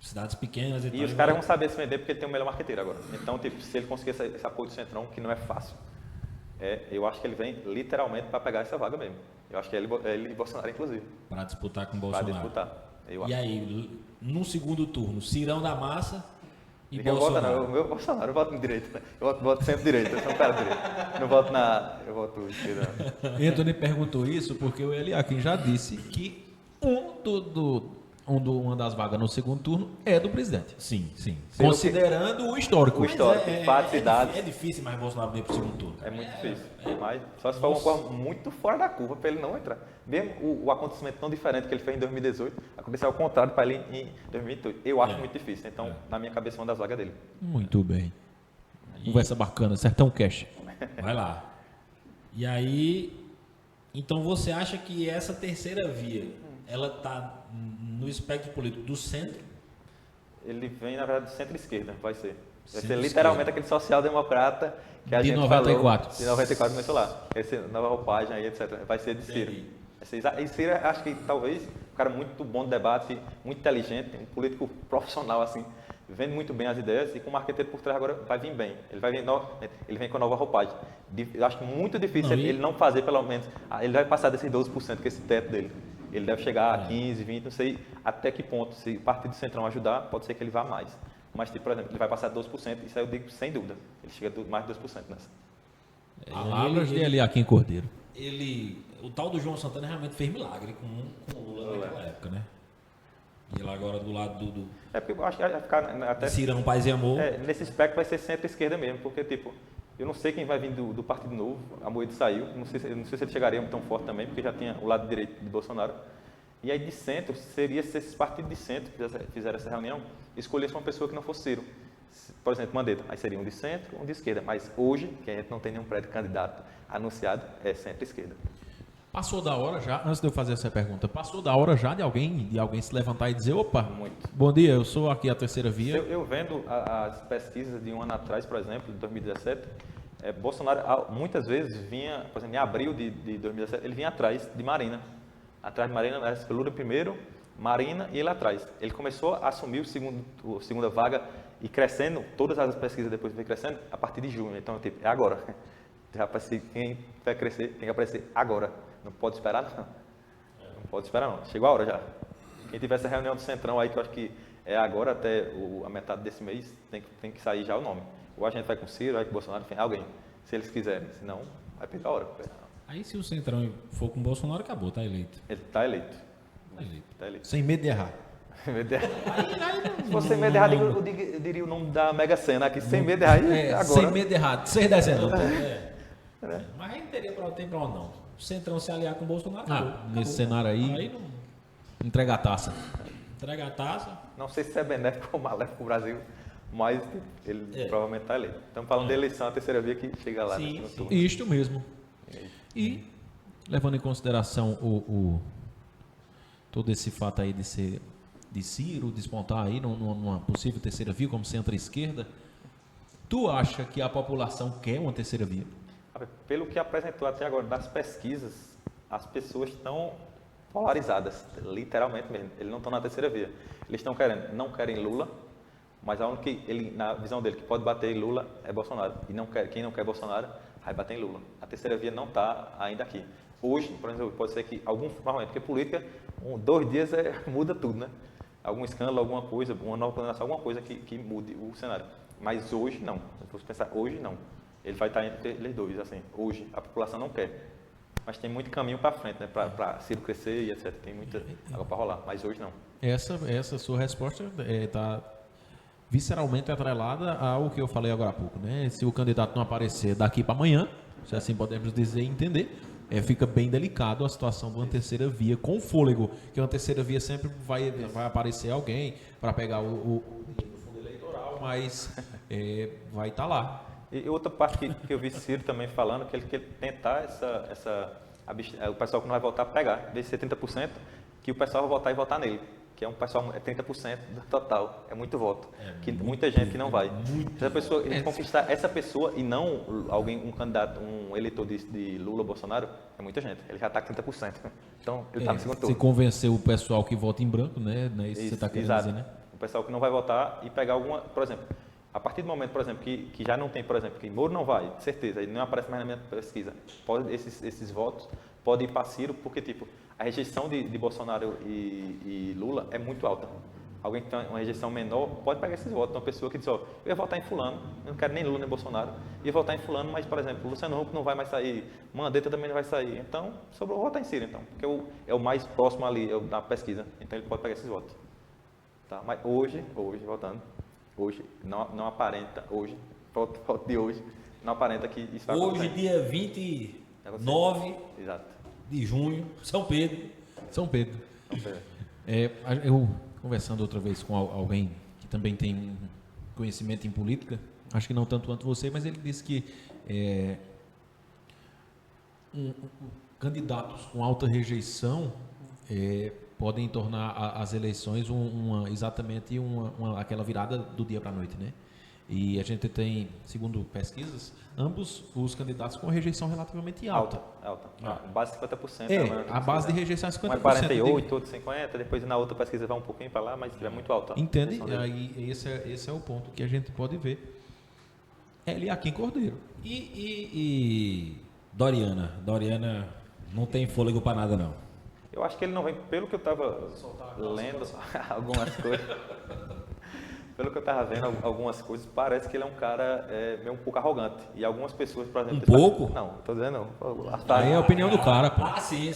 cidades pequenas e tal. E os caras vão saber se vender porque ele tem o melhor marqueteiro agora. Então, tipo, se ele conseguir esse apoio do Centrão, que não é fácil, eu acho que ele vem literalmente para pegar essa vaga mesmo. Eu acho que é ele e Bolsonaro, inclusive. Para disputar com o Para Bolsonaro. disputar. E aí, no segundo turno, Cirão da Massa e Ninguém Bolsonaro. vota, não. O meu Bolsonaro, eu voto em direita. Eu voto sempre direita, eu sou um cara direito. Não voto eu voto esquerda. Anthony perguntou isso porque o Eliakim já disse que uma das vagas no segundo turno é do presidente. Sim. Considerando o histórico. O histórico, fatos e dados. É difícil mais Bolsonaro vir para o segundo turno. É muito difícil. Mas só se for uma coisa muito fora da curva para ele não entrar. Mesmo o acontecimento tão diferente que ele fez em 2018, aconteceu ao contrário para ele em 2028. Eu acho muito difícil. Então, na minha cabeça, uma das vagas dele. Muito bem. Conversa bacana, Sertão Cash. Vai lá. E aí, então você acha que essa terceira via, ela está no espectro político do centro? Ele vem, na verdade, do centro-esquerda, vai ser. Vai ser Centro-esquerda. literalmente aquele social-democrata que a De gente 94. falou. De 94 começou lá. Vai ser nova roupagem aí, etc. Vai ser de Ciro. E Ciro, acho que talvez, um cara muito bom de debate, muito inteligente, um político profissional, assim, vende muito bem as ideias e com o marqueteiro por trás agora vai vir bem. Ele vem com a nova roupagem. Eu acho muito difícil ele não fazer, pelo menos, ele vai passar desses 12%, que é esse teto dele. Ele deve chegar a 15, 20, não sei até que ponto. Se o Partido Centrão ajudar, pode ser que ele vá mais. Mas, tipo, por exemplo, ele vai passar 12%, isso aí eu digo sem dúvida. Ele chega a mais de 2% nessa. Palavras de Eliakim Cordeiro. O tal do João Santana realmente fez milagre com o Lula naquela época, né? E ele agora do lado do Porque eu acho que vai ficar até... Cirão, Paz e Amor. Nesse espectro vai ser centro-esquerda mesmo, porque, tipo, eu não sei quem vai vir do Partido Novo, a Moedo saiu, não sei se ele chegaria tão forte também, porque já tinha o lado direito de Bolsonaro. E aí de centro, seria se esses partidos de centro que fizeram essa reunião, escolhessem uma pessoa que não fosse Ciro. Por exemplo, Mandetta, aí seria um de centro, um de esquerda. Mas hoje, que a gente não tem nenhum pré-candidato anunciado, é centro-esquerda. Passou da hora já, antes de eu fazer essa pergunta, passou da hora já de alguém se levantar e dizer, opa, Muito. bom dia, eu sou aqui a terceira via. Eu vendo as pesquisas de um ano atrás, por exemplo, de 2017, Bolsonaro muitas vezes vinha, por exemplo, em abril de 2017, ele vinha atrás de Marina. Atrás de Marina, era Lula primeiro, Marina e ele atrás. Ele começou a assumir a segunda vaga e crescendo, todas as pesquisas depois veio crescendo, a partir de junho. Então, tipo, é agora. Quem vai crescer tem que aparecer agora. Não pode esperar, não. Não pode esperar, não. Chegou a hora já. Quem tiver essa reunião do Centrão aí, que eu acho que é agora até a metade desse mês, tem que sair já o nome. Ou a gente vai com o Ciro, vai com o Bolsonaro, enfim, alguém. Se eles quiserem. Senão, vai pegar a hora. Aí se o Centrão for com o Bolsonaro, acabou, tá eleito. Ele está eleito. Tá eleito. Sem medo de errar. Se fosse sem medo de errar, eu diria o nome da Mega Sena aqui. Sem medo de errar, agora. Sem medo de errar, 6 dezembro. Mas aí não teria pra onde não. O Centrão se aliar com o Bolsonaro, acabou. Nesse cenário aí, entrega a taça. Entrega a taça. Não sei se é benéfico ou maléfico para o Brasil, mas ele provavelmente está eleito. Estamos falando de eleição, a terceira via que chega lá. Sim, no sim. turno. Isto mesmo. E, levando em consideração todo esse fato aí de Ciro despontar aí numa possível terceira via como centro-esquerda, tu acha que a população quer uma terceira via? Pelo que apresentou até agora das pesquisas, as pessoas estão polarizadas, literalmente mesmo. Eles não estão na terceira via. Eles não querem Lula, mas a única que na visão dele que pode bater em Lula é Bolsonaro. E quem não quer Bolsonaro vai bater em Lula. A terceira via não está ainda aqui. Hoje, por exemplo, pode ser que provavelmente, porque política, 2 dias muda tudo, né? Algum escândalo, alguma coisa, uma nova condenação, alguma coisa que mude o cenário. Mas hoje não. Se você pensar, hoje não. Ele vai estar entre eles dois, assim. Hoje a população não quer. Mas tem muito caminho para frente, né? Para Ciro crescer e etc. Tem muita água para rolar. Mas hoje não. Essa sua resposta está visceralmente atrelada ao que eu falei agora há pouco, né? Se o candidato não aparecer daqui para amanhã, se assim podemos dizer e entender, fica bem delicado a situação de uma terceira via com fôlego, que uma terceira via sempre vai aparecer alguém para pegar o fundo eleitoral, mas vai estar lá. E outra parte que eu vi Ciro também falando, que ele quer tentar o pessoal que não vai votar pegar, em vez de ser 30%, que o pessoal vai votar e votar nele. Que é um pessoal, é 30% do total, é muito voto. Muita gente que não vai. Se a pessoa ele conquistar essa pessoa e não um candidato, um eleitor de Lula ou Bolsonaro, é muita gente. Ele já está com 30%. Então, ele está no segundo turno. Se convencer o pessoal que vota em branco, né? Não é isso que você está querendo exato. dizer, né? O pessoal que não vai votar e pegar alguma, por exemplo, a partir do momento, por exemplo, que já não tem, por exemplo, que Moro não vai, de certeza, ele não aparece mais na minha pesquisa, esses votos podem ir para Ciro, porque, tipo, a rejeição de Bolsonaro e Lula é muito alta. Alguém que tem uma rejeição menor pode pegar esses votos. Uma pessoa que diz, eu ia votar em fulano, eu não quero nem Lula nem Bolsonaro, ia votar em fulano, mas, por exemplo, o Luciano Huck não vai mais sair, Mandetta também não vai sair, então, sobrou votar em Ciro, então, porque é o mais próximo ali da pesquisa, então ele pode pegar esses votos. Tá? Mas hoje, votando, hoje, não aparenta, foto de hoje, não aparenta que isso vai acontecer. Hoje, dia 29 Exato. de junho, São Pedro. São Pedro. Eu, conversando outra vez com alguém que também tem conhecimento em política, acho que não tanto quanto você, mas ele disse que candidatos com alta rejeição podem tornar as eleições exatamente aquela virada do dia para a noite, né? E a gente tem, segundo pesquisas, ambos os candidatos com rejeição relativamente alta. Alta. Base 50%. A base de rejeição é 50%. Um é 48, outro 50%, depois na outra pesquisa vai um pouquinho para lá, mas é muito alta. Entende? Aí esse é o ponto que a gente pode ver. Eliakim Cordeiro. E Doriana? Doriana não tem fôlego para nada, não. Eu acho que ele não vem, pelo que eu estava lendo algumas coisas, pelo que eu estava vendo algumas coisas, parece que ele é um cara meio um pouco arrogante. E algumas pessoas, por exemplo... pouco? Não, estou dizendo não. Aí é a opinião do cara, pô. Sim.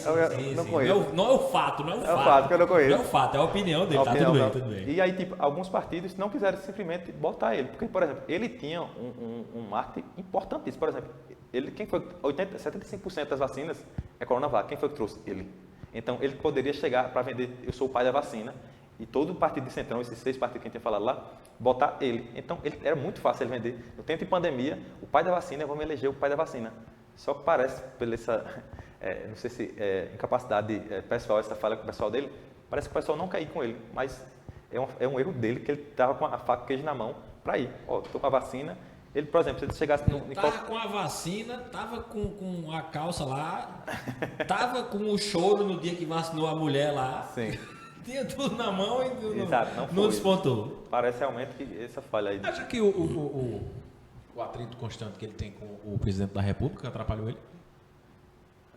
Não conheço. Não é o fato, não é o fato. É o fato que eu não conheço. Não é o fato, é a opinião dele, tudo bem. E aí, tipo, alguns partidos não quiseram simplesmente botar ele. Porque, por exemplo, ele tinha um marketing importantíssimo. Por exemplo, quem foi 75% das vacinas é Coronavac. Quem foi que trouxe? Ele. Então, ele poderia chegar para vender, eu sou o pai da vacina, e todo o partido de Centrão, esses 6 partidos que a gente tinha falado lá, botar ele. Então, era muito fácil ele vender. No tempo de pandemia, o pai da vacina, vamos eleger o pai da vacina. Só que parece, pela essa, não sei se incapacidade pessoal, essa falha com o pessoal dele, parece que o pessoal não quer ir com ele, mas é um erro dele, que ele estava com a faca e queijo na mão para ir. Estou com a vacina. Ele, por exemplo, se ele chegasse Tava com a vacina, tava com a calça lá, tava com o choro no dia que vacinou a mulher lá. Sim. Tinha tudo na mão e não despontou. Parece realmente que essa falha aí. Acha que o atrito constante que ele tem com o presidente da República atrapalhou ele?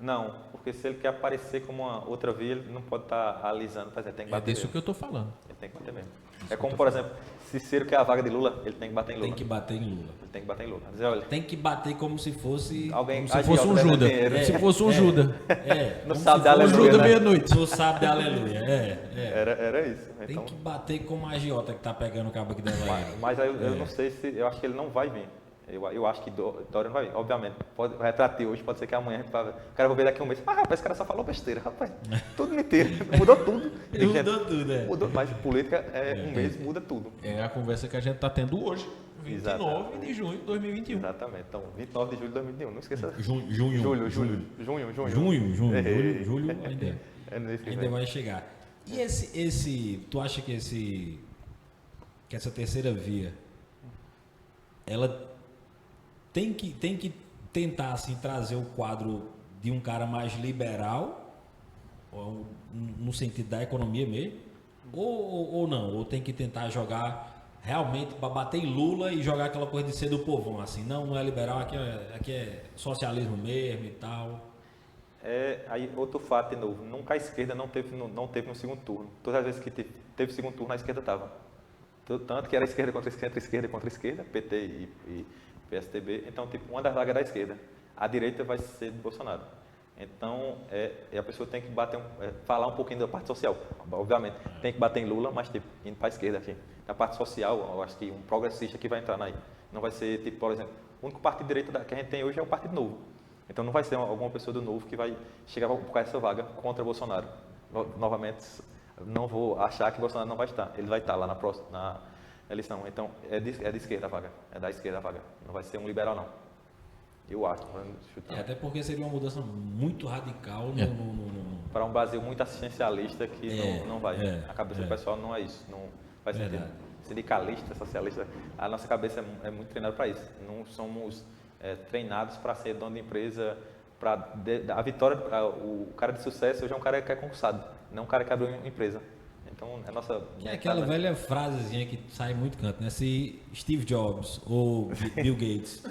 Não, porque se ele quer aparecer como uma outra via, ele não pode estar alisando, mas ele tem que bater. É disso que eu estou falando. Ele tem que bater mesmo. É como, por exemplo, se Ciro quer a vaga de Lula, ele tem que bater em Lula. Tem que bater em Lula. Ele tem que bater em Lula. Dizer, olha, tem que bater como se fosse... alguém se fosse um Judas. Se fosse um Judas. No sábado de aleluia. Judas meia-noite. No sábado de aleluia. Era isso. Tem então, que bater como a agiota que tá pegando o cabo aqui da Bahia. Mas eu não sei se... Eu acho que ele não vai vir. Eu acho que Dória não vai vir. Obviamente, vai retratar hoje, pode ser que amanhã a gente vai ver. O cara vai ver daqui a um mês. Rapaz, esse cara só falou besteira, rapaz. Tudo mentira. Mudou tudo. Mudou tudo, Mudou, mas política um mês muda tudo. É a conversa que a gente está tendo hoje, 29 Exatamente. de junho de 2021. Exatamente. Então, 29 de julho de 2021. Não esqueça. Julho ainda. Ainda Vai chegar. E tu acha que essa terceira via, ela tem que tentar assim, trazer o quadro de um cara mais liberal, no sentido da economia mesmo, ou não? Ou tem que tentar jogar realmente para bater em Lula e jogar aquela coisa de ser do povão, assim, não é liberal, aqui é socialismo mesmo e tal. Aí outro fato de novo, nunca a esquerda não teve no segundo turno. Todas as vezes que teve segundo turno, a esquerda estava. Tanto que era esquerda contra esquerda, PT e PSDB. Então, tipo, uma das vagas da esquerda. A direita vai ser do Bolsonaro. Então, a pessoa tem que falar um pouquinho da parte social. Obviamente, tem que bater em Lula, mas tipo, indo para a esquerda aqui. Na parte social, eu acho que um progressista que vai entrar aí. Não vai ser, tipo, por exemplo, o único partido de direita que a gente tem hoje é o Partido Novo. Então, não vai ser alguma pessoa do Novo que vai chegar para ocupar essa vaga contra Bolsonaro. Novamente, não vou achar que Bolsonaro não vai estar. Ele vai estar lá Eles não. Então, é de esquerda a vaga. É da esquerda a vaga. Não vai ser um liberal, não. Eu acho. Até porque seria uma mudança muito radical para um Brasil muito assistencialista que não vai. A cabeça do pessoal não é isso. Não faz sentido. Sindicalista, socialista, a nossa cabeça é muito treinada para isso. Não somos treinados para ser dono de empresa, a vitória, o cara de sucesso hoje é um cara que é concursado, não um cara que abriu uma empresa. Então, é nossa... É aquela velha frasezinha que sai muito canto, né? Se Steve Jobs ou Bill Gates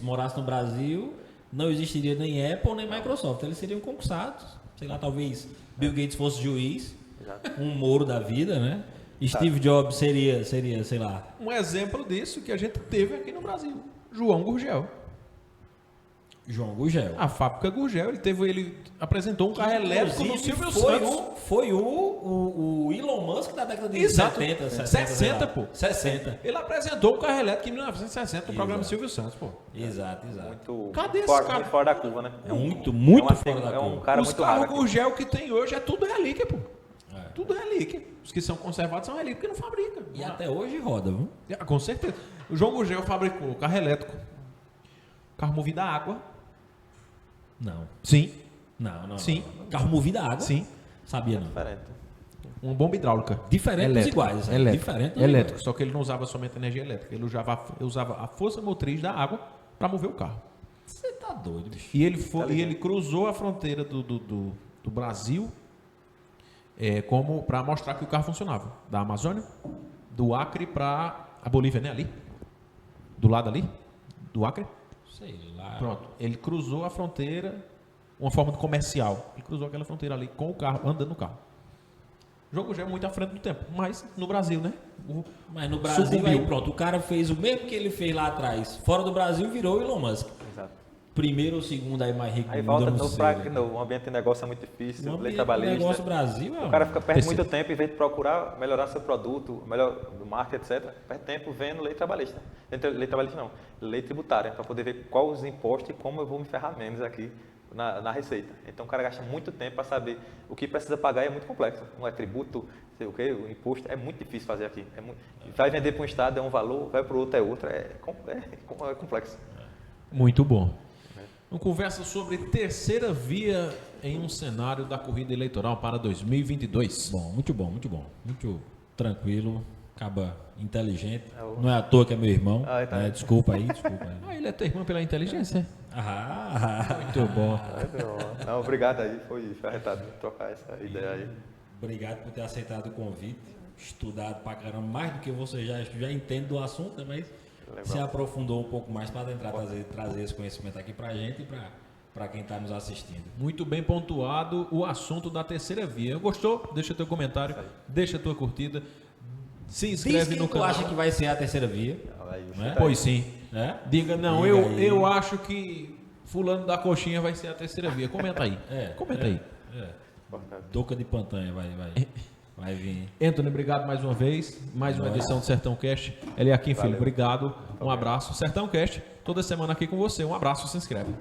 morasse no Brasil, não existiria nem Apple nem Microsoft. Eles seriam concursados. Sei lá, talvez Bill Gates fosse juiz, um Moro da vida, né? Steve Jobs seria, sei lá... Um exemplo disso que a gente teve aqui no Brasil. João Gurgel. A fábrica Gurgel, ele apresentou um carro elétrico no Silvio Santos. Foi o Elon Musk da década de 70, 60, pô. 60. Ele apresentou um carro elétrico em 1960 no programa Silvio Santos, pô. Exato. Cadê esse cara? Muito fora da curva, né? Muito fora da curva. Um cara Os carros Gurgel que tem hoje é tudo relíquia, pô. Tudo relíquia. Os que são conservados são relíquia porque não fabrica. E até hoje roda, viu? Com certeza. O João Gurgel fabricou carro elétrico, carro movido a água. Não. Sim. Não. Sim. Carro movido a água? Sim. Sabia não. Diferente. Uma bomba hidráulica. Diferente dos iguais. Elétrico. Só que ele não usava somente energia elétrica. Ele usava a força motriz da água para mover o carro. Você tá doido, bicho. E ele cruzou a fronteira do Brasil como para mostrar que o carro funcionava. Da Amazônia, do Acre para a Bolívia, né? Ali. Do lado ali. Do Acre. Sei lá. Pronto. Ele cruzou a fronteira, uma forma de comercial. Ele cruzou aquela fronteira ali com o carro, andando no carro. O jogo já é muito à frente do tempo. Mas no Brasil, né? Mas no Brasil, aí pronto. O cara fez o mesmo que ele fez lá atrás. Fora do Brasil, virou o Elon Musk. Exato. Primeiro ou segundo aí mais rico do mundo. Aí volta para o ambiente de negócio é muito difícil, lei trabalhista. O negócio Brasil o cara perde muito tempo em vez de procurar melhorar seu produto, melhor do marketing, etc. Perde tempo vendo lei trabalhista. Lei trabalhista não, lei tributária, para poder ver quais os impostos e como eu vou me ferrar menos aqui na receita. Então o cara gasta muito tempo para saber o que precisa pagar e é muito complexo. Não é tributo, sei o que, o imposto, é muito difícil fazer aqui. Vai vender para um estado é um valor, vai para o outro é outro, é complexo. Muito bom. Uma conversa sobre terceira via em um cenário da corrida eleitoral para 2022. Muito bom. Muito tranquilo, acaba inteligente. Não é à toa que é meu irmão. Tá. Desculpa aí. Ele é teu irmão pela inteligência? Muito bom. Não, obrigado aí, foi arretado trocar essa ideia aí. Obrigado por ter aceitado o convite. Estudado pra caramba, mais do que você já entende do assunto, né? Mas se aprofundou um pouco mais para tentar trazer esse conhecimento aqui para a gente e para quem está nos assistindo. Muito bem pontuado o assunto da terceira via. Gostou? Deixa teu comentário, deixa tua curtida, se inscreve no canal. Tu acha que vai ser a terceira via? Pois sim. Diga, não, eu aí. acho que fulano da coxinha vai ser a terceira via. Comenta aí. Comenta aí. Doca de Pantanha vai vir. Anthony, obrigado mais uma vez. Mais uma edição do Sertão Cast. Eliakim Filho, obrigado. Um abraço. Sertão Cast, toda semana aqui com você. Um abraço, se inscreve.